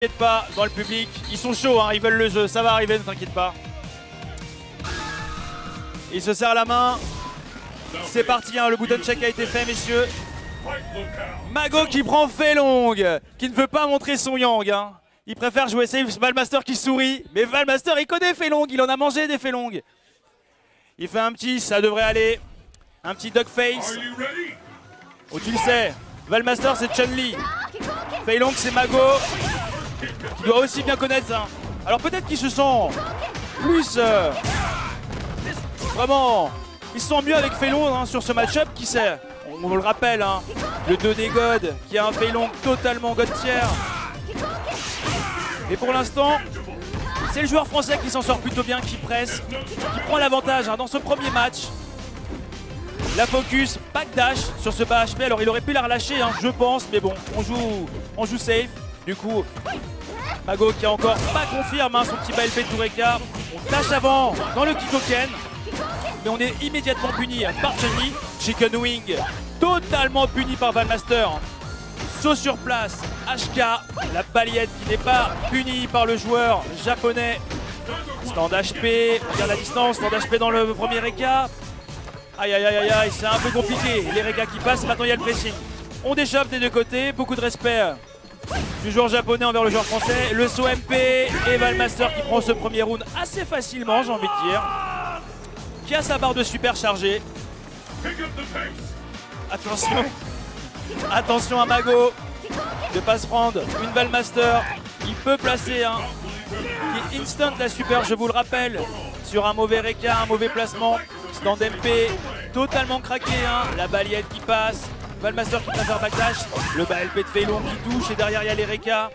T'inquiète pas, dans le public, ils sont chauds, hein, ils veulent le jeu, ça va arriver, ne t'inquiète pas. Il se serre la main. C'est parti, hein, le button check a été fait, messieurs. Mago qui prend Fei Long, qui ne veut pas montrer son yang. Hein. Il préfère jouer safe. Valmaster qui sourit. Mais Valmaster, il connaît Fei Long, il en a mangé des Fei Long. Il fait un petit, ça devrait aller. Un petit duck face. Oh, tu le sais, Valmaster c'est Chun-Li. Fei Long c'est Mago. Qui doit aussi bien connaître ça. Alors peut-être qu'il se sent plus... vraiment... Ils se sentent mieux avec Fei Long hein, sur ce match-up, qui sait. On le rappelle, hein, le 2 des gods, qui a un Fei Long totalement god tier. Et pour l'instant, c'est le joueur français qui s'en sort plutôt bien, qui presse, qui prend l'avantage hein, dans ce premier match. La focus, backdash sur ce bas HP. Alors il aurait pu la relâcher, hein, je pense, mais bon, on joue safe. Du coup, Mago qui a encore pas confirme hein, son petit bas LP Toureka. On dash avant dans le Kikoken. Mais on est immédiatement puni par Chun-Li. Chicken Wing, totalement puni par Valmaster. Saut sur place, HK, la balayette qui n'est pas punie par le joueur japonais. Stand HP, regarde la distance, stand HP dans le premier Reka. Aïe aïe aïe aïe aïe, c'est un peu compliqué. Les Reka qui passent, maintenant il y a le pressing. On déchoppe des deux côtés, beaucoup de respect du joueur japonais envers le joueur français. Le saut MP et Valmaster qui prend ce premier round assez facilement, j'ai envie de dire. Qui a sa barre de super chargée. Attention. Attention à Mago de ne pas se prendre une Valmaster. Il peut placer un qui instant la super, je vous le rappelle, sur un mauvais Reka, un mauvais placement. Stand MP totalement craqué, hein. La balayette qui passe. Valmaster qui préfère backdash. Le bas LP de Fei Long qui touche et derrière il y a les Reka.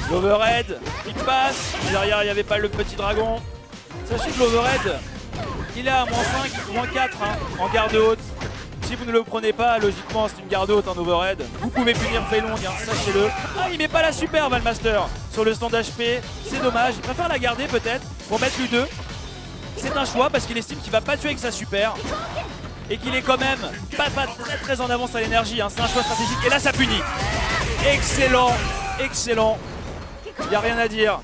L'overhead qui passe. Et derrière il n'y avait pas le petit dragon. Sachez que l'overhead, il est à -5, -4 hein, en garde haute. Si vous ne le prenez pas, logiquement c'est une garde haute en overhead. Vous pouvez punir Fei Long, hein, sachez-le. Ah, il met pas la super Valmaster sur le stand HP. C'est dommage, il préfère la garder peut-être pour mettre l'U2. C'est un choix parce qu'il estime qu'il va pas tuer avec sa super. Et qu'il est quand même pas très en avance à l'énergie. Hein. C'est un choix stratégique. Et là ça punit. Excellent, excellent. Il n'y a rien à dire.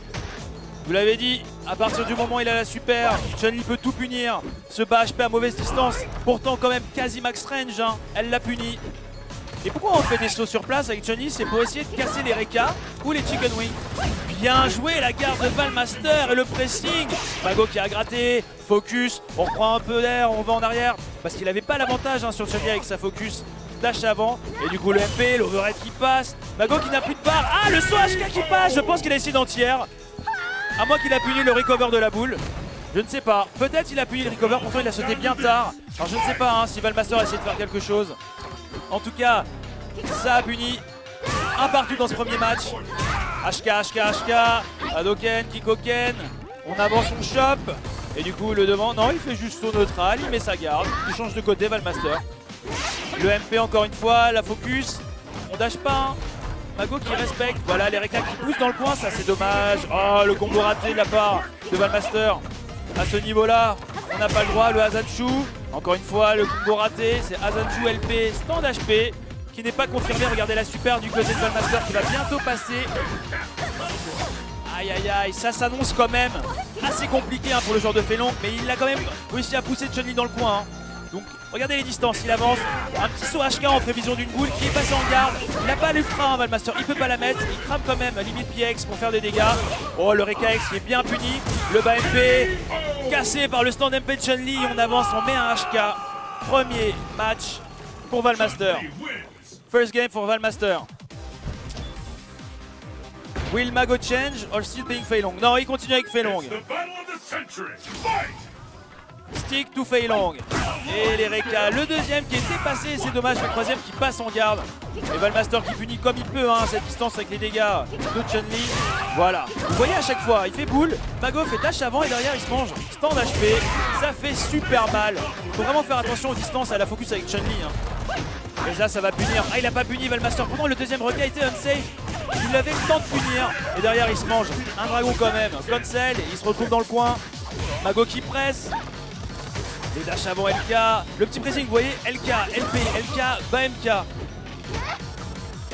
Vous l'avez dit, à partir du moment où il a la super, Chun-Li peut tout punir. Ce bas HP à mauvaise distance, pourtant quand même quasi max range, hein. Elle l'a puni. Et pourquoi on fait des sauts sur place avec Chun-Li? C'est pour essayer de casser les Reka ou les Chicken Wing. Bien joué la garde de Valmaster et le pressing. Mago qui a gratté, focus, on reprend un peu d'air, on va en arrière. Parce qu'il n'avait pas l'avantage hein, sur Chun-Li avec sa focus. Dash avant, et du coup le MP, l'overhead qui passe. Mago qui n'a plus de barre. Ah, le saut HK qui passe, je pense qu'il a essayé d'entière. À moins qu'il a puni le recover de la boule. Je ne sais pas. Peut-être il a puni le recover, pourtant il a sauté bien tard. Alors je ne sais pas hein, si Valmaster a essayé de faire quelque chose. En tout cas, ça a puni. Un partout dans ce premier match. HK, HK, HK. Hadoken, Kikoken. On avance, on chope. Et du coup le devant, non il fait juste saut neutral, il met sa garde. Il change de côté Valmaster. Le MP encore une fois, la focus. On dash pas hein. Mago qui respecte, voilà les Reka qui poussent dans le coin, ça c'est dommage. Oh, le combo raté de la part de Valmaster. À ce niveau-là, on n'a pas le droit, le Hazanshu. Encore une fois, le combo raté, c'est Hazanshu LP, stand HP, qui n'est pas confirmé. Regardez la super du côté de Valmaster qui va bientôt passer. Aïe aïe aïe, ça s'annonce quand même assez compliqué hein, pour le joueur de Fei Long, mais il a quand même réussi à pousser Chun-Li dans le coin. Hein. Donc regardez les distances, il avance, un petit saut HK en prévision d'une boule qui est passé en garde. Il n'a pas l'ultra hein, Valmaster, il peut pas la mettre, il crame quand même limite PX pour faire des dégâts. Oh le Reka X qui est bien puni, le bas MP cassé par le stand MP de Chun-Li, on avance, on met un HK. Premier match pour Valmaster. First game for Valmaster. Will Mago change or still being Fei Long? Non, il continue avec Fei Long. Stick to Fei Long. Et les Reka, le deuxième qui était passé, c'est dommage, le troisième qui passe en garde. Et Valmaster qui punit comme il peut hein, cette distance avec les dégâts de Chun-Li. Voilà, vous voyez à chaque fois, il fait boule, Mago fait dash avant et derrière il se mange stand HP. Ça fait super mal. Il faut vraiment faire attention aux distances, à la focus avec Chun-Li. Hein. Et là ça va punir. Ah il a pas puni Valmaster, pourtant le deuxième Reka était unsafe. Il avait le temps de punir. Et derrière il se mange un dragon quand même. Cancel, il se retrouve dans le coin. Mago qui presse. Les dash avant LK, le petit pressing, vous voyez, LK, LP, LK, bas MK.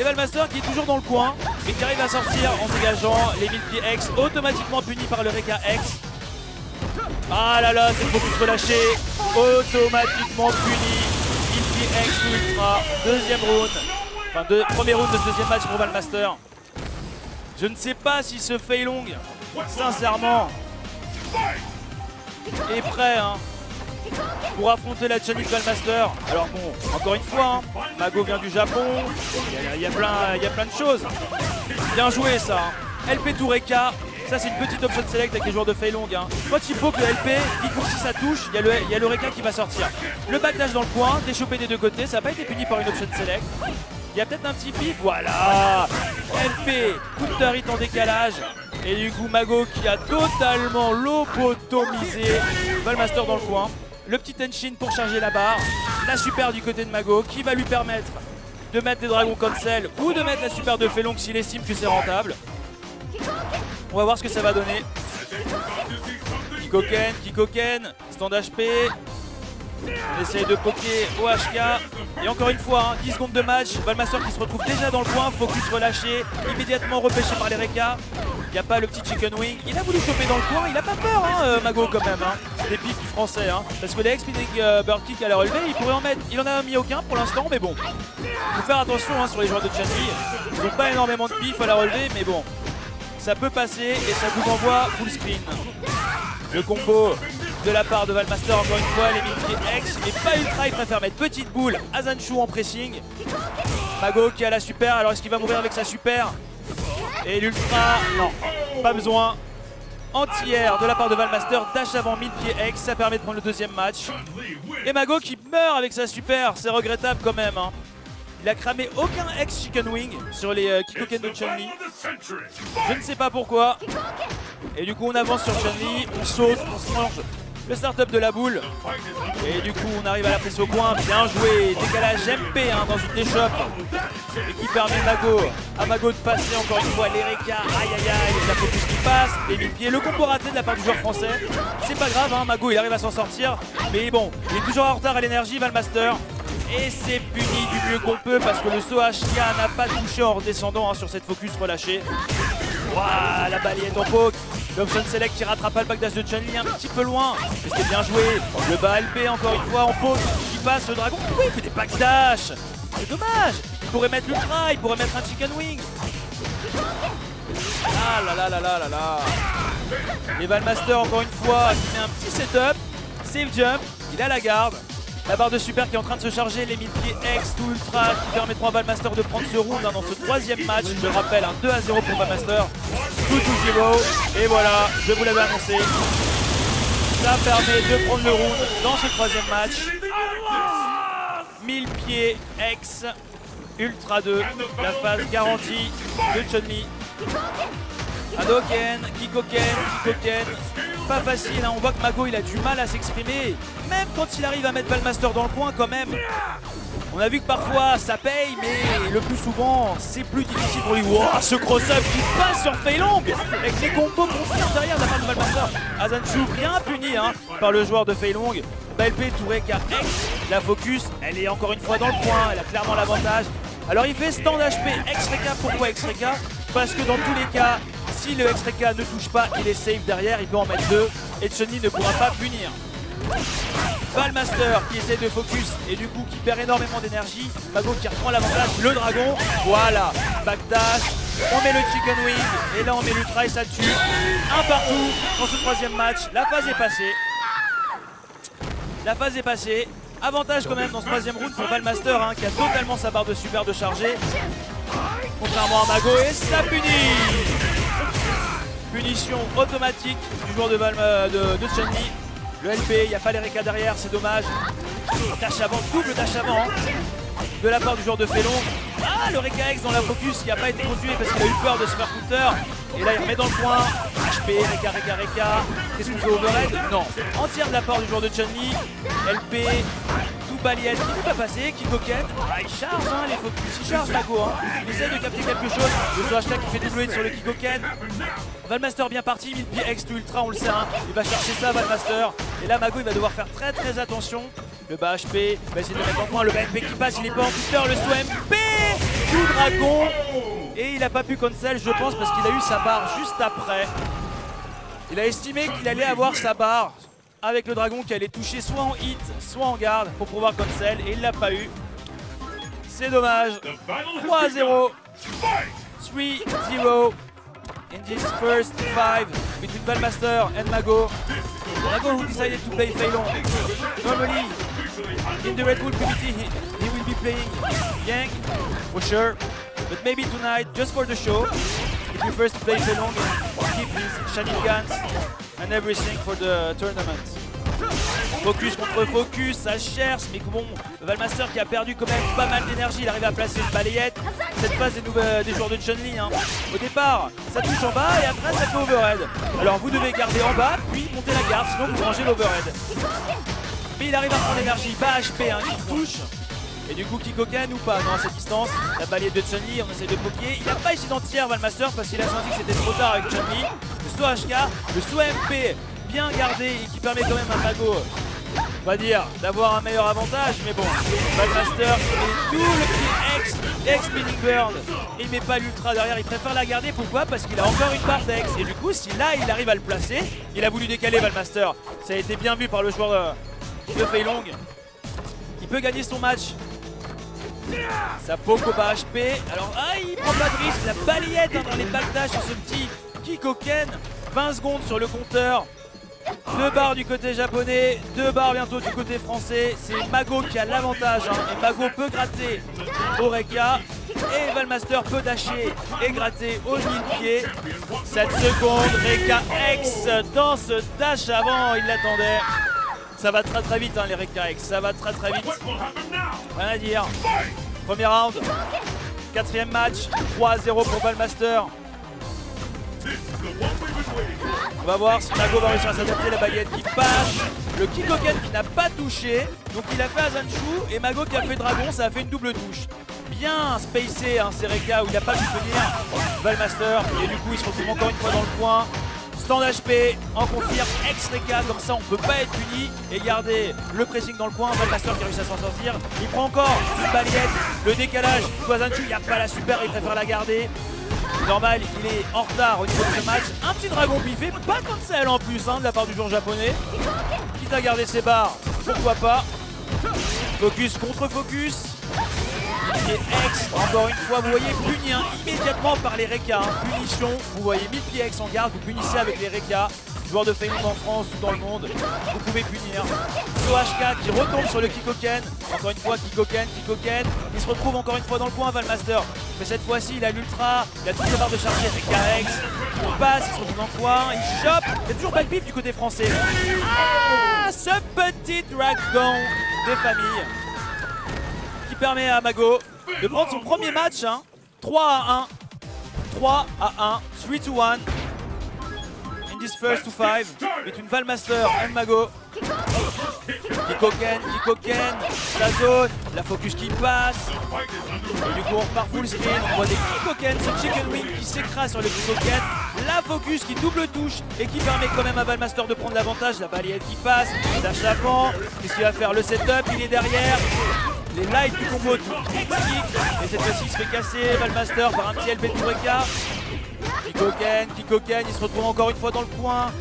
Et Valmaster qui est toujours dans le coin, mais qui arrive à sortir en dégageant les 1000 pieds X, automatiquement punis par le Reka X. Ah là là, c'est le focus relâché, automatiquement puni. 1000 pieds X ou ultra, deuxième round. Enfin, premier round de ce deuxième match pour Valmaster. Je ne sais pas si ce Fei Long, sincèrement, est prêt hein, pour affronter la Chun-Li de Valmaster. Alors bon, encore une fois, hein, Mago vient du Japon, il y a plein de choses. Bien joué ça. Hein. LP to Reka, ça c'est une petite option select avec les joueurs de Fei Long. Hein. Quand il faut que le LP, il court si ça touche, il y a le Reka qui va sortir. Le backdash dans le coin, déchopé des deux côtés, ça n'a pas été puni par une option select. Il y a peut-être un petit pif, voilà. LP, counter hit en décalage. Et du coup Mago qui a totalement lobotomisé Valmaster dans le coin. Le petit Tenshin pour charger la barre. La super du côté de Mago qui va lui permettre de mettre des dragons cancel ou de mettre la super de Fei Long s'il estime que c'est rentable. On va voir ce que ça va donner. Kikoken, stand HP. On essaye de poker au HK. Et encore une fois, hein, 10 secondes de match. Valmaster qui se retrouve déjà dans le coin. Focus relâché. Immédiatement repêché par les Reka. Il n'y a pas le petit chicken wing. Il a voulu choper dans le coin. Il n'a pas peur, hein, Mago, quand même. Hein. Des pics français. Hein. Parce que les X-Spinning Bird Kick à la relevée, il pourrait en mettre. Il en a mis aucun pour l'instant. Mais bon, il faut faire attention hein, sur les joueurs de Chun-Li. Ils n'ont pas énormément de pif à la relevée. Mais bon, ça peut passer. Et ça vous envoie full screen. Le combo de la part de Valmaster, encore une fois, les 1000 pieds X et pas ultra, il préfère mettre petite boule à Zanshu en pressing. Mago qui a la super, alors est-ce qu'il va mourir avec sa super? Et l'ultra, non, pas besoin. Anti-air de la part de Valmaster, dash avant 1000 pieds X, ça permet de prendre le deuxième match. Et Mago qui meurt avec sa super, c'est regrettable quand même. Hein. Il a cramé aucun X Chicken Wing sur les Kikoken de Chun-Li. Je ne sais pas pourquoi. Et du coup on avance sur Chun-Li, on saute, on se mange le start-up de la boule. Et du coup on arrive à la prise au coin, bien joué. Décalage MP hein, dans une déchoppe. Et qui permet à Mago de passer encore une fois les Reka. Aïe aïe aïe, la focus qui passe, les 1000 pieds. Le combo raté de la part du joueur français. C'est pas grave, hein, Mago il arrive à s'en sortir. Mais bon, il est toujours en retard à l'énergie, Valmaster. Et c'est puni du mieux qu'on peut parce que le saut HK n'a pas touché en redescendant hein, sur cette focus relâchée. Waouh, la balayette en poke. L'option select qui rattrape le backdash de Chun-Li un petit peu loin. Mais c'était bien joué. Le bas LP encore une fois en poke qui passe le dragon. Oui, il fait des backdash. C'est dommage. Il pourrait mettre l'ultra, il pourrait mettre un chicken wing. Ah là là là là là là. Et Valmaster encore une fois qui met un petit setup. Save jump, il a la garde. La barre de super qui est en train de se charger, les 1000 pieds X tout ultra qui permettront à Valmaster de prendre ce round hein, dans ce troisième match. Je le rappelle, un 2-0 pour Valmaster, 2-0. Et voilà, je vous l'avais annoncé. Ça permet de prendre le round dans ce troisième match. 1000 pieds X, Ultra 2, la phase garantie de Chun-Li. Hadouken, Kikoken. Pas facile, hein. On voit que Mago il a du mal à s'exprimer. Même quand il arrive à mettre Valmaster dans le coin quand même. On a vu que parfois ça paye, mais le plus souvent c'est plus difficile pour lui. Wow, ce cross-up qui passe sur Fei Long avec les combos confiants derrière de la part de Valmaster. Azanshu bien puni hein, par le joueur de Fei Long. LP to Reka X, la focus, elle est encore une fois dans le coin, elle a clairement l'avantage. Alors il fait stand HP X-Reka, pourquoi X-Reka? Parce que dans tous les cas, si le X-Reka ne touche pas, il est safe derrière, il peut en mettre deux et Chun-Li ne pourra pas punir. Valmaster qui essaie de focus et du coup qui perd énormément d'énergie. Mago qui reprend l'avantage, le dragon, voilà, backdash, on met le chicken wing et là on met l'ultra et ça tue. Un partout dans ce troisième match, la phase est passée. La phase est passée. Avantage quand même dans ce troisième round pour Valmaster hein, qui a totalement sa barre de super de chargé. Contrairement à Mago et ça punit. Punition automatique du joueur de Chun-Li. Le LP, il n'y a pas les Reka derrière, c'est dommage. Dash avant, double dash avant hein, de la part du joueur de Fei Long. Ah, le Reka X dans la focus qui n'a pas été continué parce qu'il a eu peur de se faire counter. Et là il remet dans le coin. HP, Reka. Qu'est-ce qu'on fait overhead? Non. Entière de la part du joueur de Chun-Li. LP, tout balayette qui n'est pas passé. Kikoken. Ah, il charge hein, les focus. Il charge Mago. Hein. Il essaie de capter quelque chose. Le saut hashtag qui fait double hit sur le Kikoken. Valmaster bien parti. 1000 pieds X to ultra, on le sait. Hein. Il va chercher ça, Valmaster. Et là, Mago il va devoir faire très attention. Le bas HP, il va essayer de le mettre en point. Le bas MP qui passe, il est pas en counter. Le saut MP tout dragon. Et il n'a pas pu cancel, je pense, parce qu'il a eu sa barre juste après. Il a estimé qu'il allait avoir sa barre avec le dragon qui allait toucher soit en hit, soit en garde pour pouvoir cancel. Et il l'a pas eu. C'est dommage. 3-0. 3-0. In this first 5 between Valmaster and Mago. Mago who decided to play Fei Long. Normally, in the Red Bull community, he will be playing Yang, for sure. But maybe tonight, just for the show, he prefers to play Fei Long and keep his shenanigans and everything for the tournament. Focus contre focus, ça cherche, mais bon, Valmaster qui a perdu quand même pas mal d'énergie, il arrive à placer une balayette. Cette phase des joueurs de Chun-Li, hein. Au départ, ça touche en bas et après ça fait overhead. Alors vous devez garder en bas, puis monter la garde, sinon vous rangez l'overhead. Mais il arrive à prendre l'énergie, bas HP, hein, il touche. Et du coup, Kikoken ou pas, non, à cette distance, la balayette de Chun-Li, on essaie de poker. Il n'a pas essayé d'entière Valmaster parce qu'il a senti que c'était trop tard avec Chun-Li. Le saut HK, le saut MP bien gardé et qui permet quand même à Mago, on va dire, d'avoir un meilleur avantage. Mais bon, Valmaster met tout le petit X Spinning Bird. Il met pas l'ultra derrière, il préfère la garder. Pourquoi? Parce qu'il a encore une barre d'X. Et du coup, si là il arrive à le placer, il a voulu décaler Valmaster. Ça a été bien vu par le joueur de Fei Long. Il peut gagner son match. Ça poke au bas HP. Alors, il prend pas de risque. La balayette dans les backdash sur ce petit Kikoken. 20 secondes sur le compteur. 2 barres du côté japonais, 2 barres bientôt du côté français. C'est Mago qui a l'avantage, hein. Et Mago peut gratter au Reka. Et Valmaster peut dasher et gratter au mille-pied. 7 secondes, Reka X dans ce dash avant, il l'attendait. Ça va très vite, hein, les Reka X, ça va très vite. Rien à dire. Premier round, 4e match, 3-0 pour Valmaster. On va voir si Mago va réussir à s'adapter, la baguette qui passe. Le Kikoken qui n'a pas touché. Donc il a fait Azanshu et Mago qui a fait Dragon, ça a fait une double touche. Bien spacé, hein, ces Reka où il n'a pas pu tenir Valmaster. Et du coup il se retrouve encore une fois dans le coin. Stand HP en confirme, ex-Reka, comme ça on peut pas être puni et garder le pressing dans le coin. Valmaster qui a réussi à s'en sortir. Il prend encore une balayette, le décalage. Azanshu, il n'y a pas la super, il préfère la garder. Normal, il est en retard au niveau de ce match. Un petit dragon biffé, pas cancel en plus, hein, de la part du joueur japonais. Quitte à garder ses barres, pourquoi pas. Focus contre focus. Et X, encore une fois, vous voyez, puni, hein, immédiatement par les Reka. Hein. Punition, vous voyez 1000 pieds X en garde, vous punissez avec les Reka. Joueurs de Fei Long en France ou dans le monde, vous pouvez punir. HK qui retombe sur le Kikoken. Encore une fois, Kikoken. Il se retrouve encore une fois dans le coin, Valmaster. Mais cette fois-ci, il a l'ultra, il a toutes les barres de chargé avec KX. Il passe, il se retrouve dans le coin, il chope. Il y a toujours pas de pif du côté français. Ah, ce petit dragon des familles qui permet à Mago de prendre son premier match. Hein. 3-1. 3-1. 3-1. This first to 5 between Valmaster and Mago. Kikoken, sa zone, la focus qui passe. Et du coup on repart full screen, on voit des Kikoken, ce chicken wing qui s'écrase sur le Kikoken. La focus qui double touche et qui permet quand même à Valmaster de prendre l'avantage. La balayette qui passe, dash avant. Qu'est-ce qu'il va faire? Le setup, il est derrière. Les lights du combo tout X-kick. Et cette fois-ci il se fait casser Valmaster par un petit LP de Reka. Kikoken, il se retrouve encore une fois dans le coin.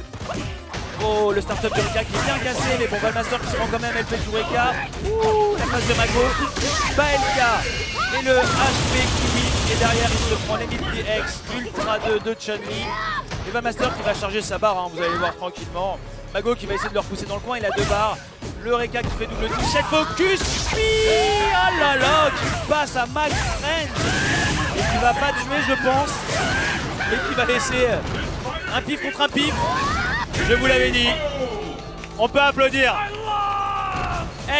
Oh, le startup de Reka qui est bien cassé, mais bon, Valmaster qui se rend quand même LP de Reka. Ouh, la phase de Mago. Baelka et le HP qui vit. Et derrière, il se prend les mid-PX Ultra 2 de Chun-Li. Et Valmaster qui va charger sa barre, hein, vous allez voir tranquillement. Mago qui va essayer de le repousser dans le coin, il a 2 barres. Le Reka qui fait double touche, cette focus. Oh là là, qui passe à Max Range. Et qui va pas tuer, je pense. Et qui va laisser un pif contre un pif. Je vous l'avais dit. On peut applaudir.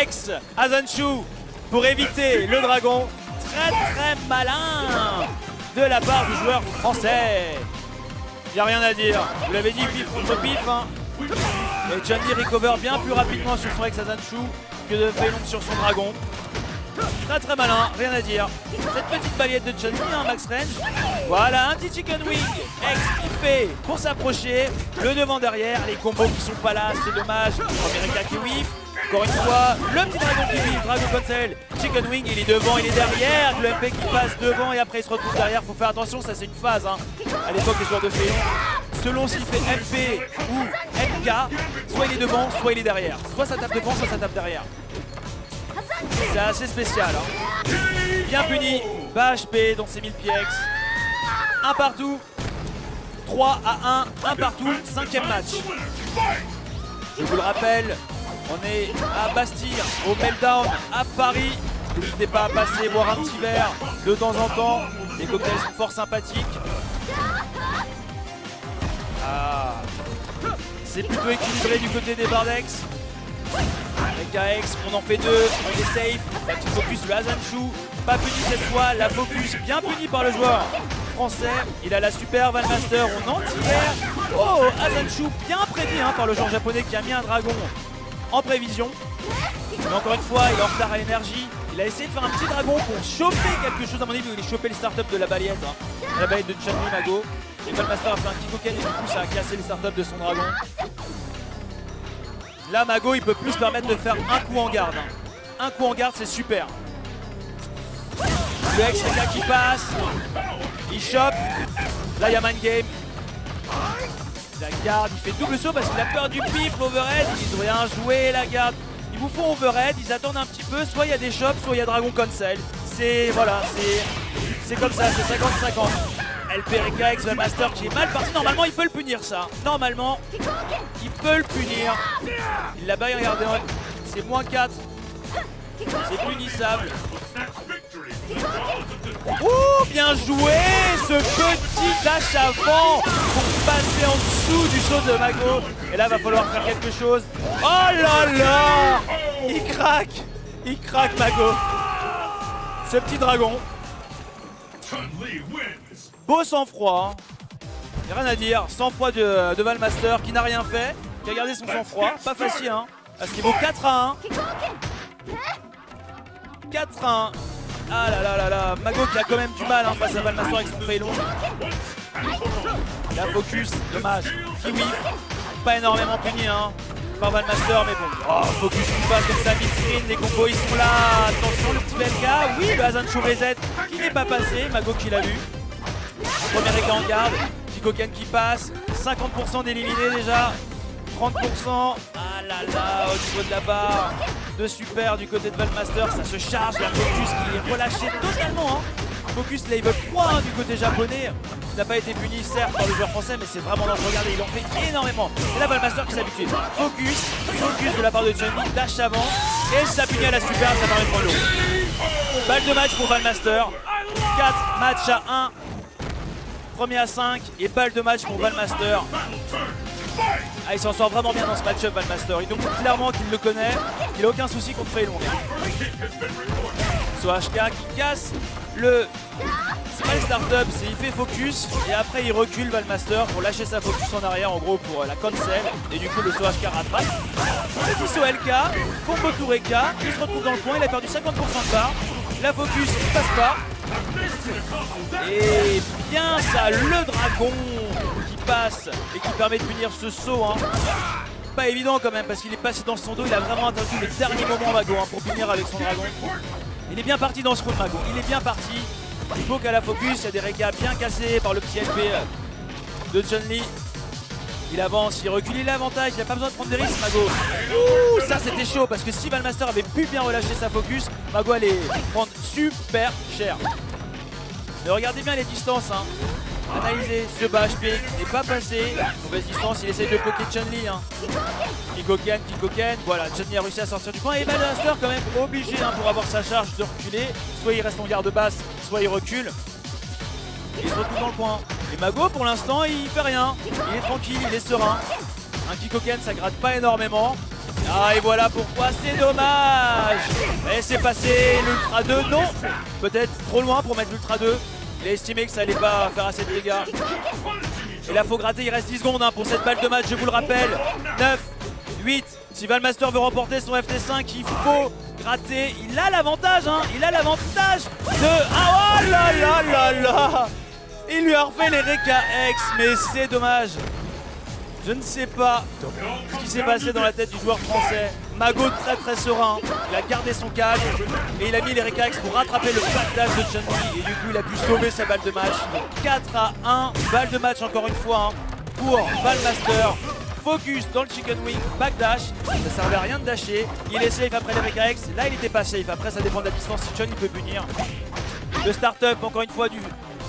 Ex Azanshu pour éviter le dragon. Très malin de la part du joueur français. Il n'y a rien à dire. Vous l'avez dit, pif contre pif. Hein. Et Chun-Li recover bien plus rapidement sur son ex Azanshu que de Fei Long sur son dragon. Très malin, rien à dire. Cette petite balayette de Chun-Li, hein, Max Range. Voilà, un petit chicken wing. X qui fait pour s'approcher. Le devant derrière, les combos qui sont pas là, c'est dommage. Premier Reka qui whiff. Encore une fois, le petit dragon qui vit, Dragon Cancel, Chicken Wing, il est devant, il est derrière, le MP qui passe devant et après il se retrouve derrière. Faut faire attention, ça c'est une phase. Hein. À l'époque, les joueurs de Féon, selon s'il fait MP ou MK, soit il est devant, soit il est derrière. Soit ça tape devant, soit ça tape derrière. C'est assez spécial. Hein. Bien puni, bas HP dans ses 1000 PX. Un partout, 3 à 1, un partout, 5e match. Je vous le rappelle, on est à Bastille, au Meltdown, à Paris. N'hésitez pas à passer, boire un petit verre de temps en temps. Les cocktails sont fort sympathiques. Ah. C'est plutôt équilibré du côté des Bardex. Avec KX, on en fait 2, on est safe. La petite focus de Hazanshu, pas puni cette fois. La focus bien punie par le joueur français. Il a la super Valmaster en anti-air. Oh, Hazanshu bien prédit hein, par le joueur japonais qui a mis un dragon en prévision. Mais encore une fois, il est en retard à énergie. Il a essayé de faire un petit dragon pour choper quelque chose. À mon avis, il voulait choper les startups de la balayette. Hein. La balayette de Chun-Li Mago. Et Valmaster a fait un Kikoken et du coup ça a cassé les startups de son dragon. Là, Mago, il peut plus se permettre de faire un coup en garde. Hein. Un coup en garde, c'est super. Le ex-Reka qui passe. Il chope. Là, il y a Mind Game. La garde, il fait double saut parce qu'il a peur du pip. Overhead, ils ont rien joué, la garde. Ils vous font overhead, ils attendent un petit peu. Soit il y a des chops, soit il y a Dragon Cancel. C'est voilà, c'est comme ça, c'est 50-50. LPRK ex Valmaster qui est mal parti. Normalement, il peut le punir, ça. Normalement, il peut le punir. Il l'a bien regardé. C'est -4. C'est punissable. Ouh, bien joué ce petit dash avant pour passer en dessous du saut de Mago. Et là, va falloir faire quelque chose. Oh là là, il craque Mago. Ce petit dragon. Beau sang-froid. Il n'y a rien à dire. Sang-froid de Valmaster qui n'a rien fait, qui a gardé son sang-froid. Pas facile, hein. À ce niveau 4 à 1. 4 à 1. Ah là là là là, Mago qui a quand même du mal hein, face à Valmaster avec son trait long. La focus, dommage. Kiwi, pas énormément puni hein, par Valmaster, mais bon. Oh, focus qui passe comme ça, mid-screen, les combos ils sont là. Attention, le petit BLK, oui, le Hazanshu reset qui n'est pas passé, Mago qui l'a vu. Premier écart en garde, Kikoken qui passe, 50% d'éliminés déjà. 30%, ah là là, au niveau de la barre de super du côté de Valmaster, ça se charge, la focus qui est relâchée totalement. Hein. Focus level 3 hein, du côté japonais, qui n'a pas été puni certes par le joueur français, mais c'est vraiment dangereux. Regardez, il en fait énormément. Et là, Valmaster qui s'habitue. Focus de la part de Chun-Li, dash avant, et ça punit à la super, ça permet de prendre l'eau. Balle de match pour Valmaster, 4 matchs à 1, premier à 5, et balle de match pour Valmaster. Ah, il s'en sort vraiment bien dans ce match-up, Valmaster. Il nous montre clairement qu'il le connaît, qu'il n'a aucun souci contre Feilong. SoHK qui casse le... C'est pas les startups, c'est il fait focus et après il recule Valmaster pour lâcher sa focus en arrière en gros pour la cancel et du coup le SoHK rattrape. Petit saut LK, combo tour EK, il se retrouve dans le coin, il a perdu 50% de barre. La focus il passe pas. Et bien ça, le dragon qui passe et qui permet de punir ce saut. Hein. Pas évident quand même parce qu'il est passé dans son dos, il a vraiment attendu les derniers moments Mago hein, pour punir avec son dragon. Il est bien parti dans ce round Mago, il est bien parti. Il faut qu'à la focus, il y a des rekas bien cassés par le petit LP de Chun-Li. Il avance, il recule, il a l'avantage, il n'a pas besoin de prendre des risques Mago. Ouh, ça c'était chaud parce que si Valmaster avait pu bien relâcher sa focus, Mago allait prendre super cher. Mais regardez bien les distances, hein. Analysez, ce bas HP n'est pas passé. Mauvaise distance, il essaie de bloquer Chun-Li. Hein. Kikoken, voilà, Chun-Li a réussi à sortir du coin. Et Valmaster quand même obligé hein, pour avoir sa charge de reculer. Soit il reste en garde basse, soit il recule. Et il se retrouve dans le coin. Et Mago pour l'instant il fait rien. Il est tranquille, il est serein. Un Kikoken ça gratte pas énormément. Ah et voilà pourquoi c'est dommage. Et c'est passé l'Ultra 2, non. Peut-être trop loin pour mettre l'Ultra 2. Il a estimé que ça allait pas faire assez de dégâts. Et là faut gratter, il reste 10 secondes hein, pour cette balle de match, je vous le rappelle. 9, 8, si Valmaster veut remporter son FT5, il faut gratter. Il a l'avantage, hein, il a l'avantage de... Ah oh là là là là. Il lui a refait les Reka X, mais c'est dommage. Je ne sais pas ce qui s'est passé dans la tête du joueur français. Mago très serein, il a gardé son calme et il a mis les Rekax pour rattraper le backdash de Chun-Li et du coup il a pu sauver sa balle de match. Donc 4-1, balle de match encore une fois pour Valmaster. Focus dans le chicken wing, backdash, ça servait à rien de dasher. Il est safe après les Rekax, là il était pas safe, après ça dépend de la distance si Chun il peut punir. Le start-up encore une fois du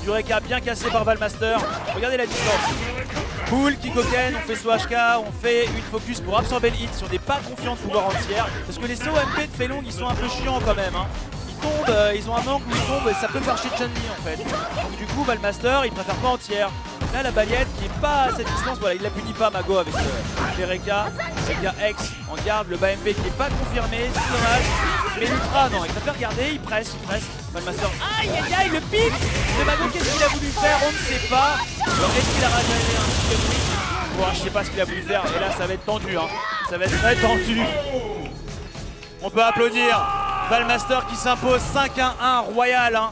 Reka bien cassé par Valmaster. Regardez la distance. Cool, Kikoken, on fait son HK, on fait une focus pour absorber le hit si on n'est pas confiant de pouvoir entière. Parce que les COMP de Felong ils sont un peu chiants quand même. Hein. Ils tombent, ils ont un angle où ils tombent et ça peut faire chez Chun-Li en fait. Donc du coup Valmaster il préfère pas entière. Là la baguette qui est pas à cette distance, voilà il la punit pas Mago avec les Reka. Reka X en garde, le bas MP qui est pas confirmé, c'est dommage. Mais l'ultra non, il préfère garder, il presse. Valmaster, aïe aïe aïe, le pic de Mago, qu'est-ce qu'il a voulu faire, on ne sait pas. Est-ce qu'il a rajouté un chicken wing? Bon, je sais pas ce qu'il a voulu faire et là ça va être tendu, hein. Ça va être très tendu. On peut applaudir Valmaster qui s'impose 5-1 royal. Hein.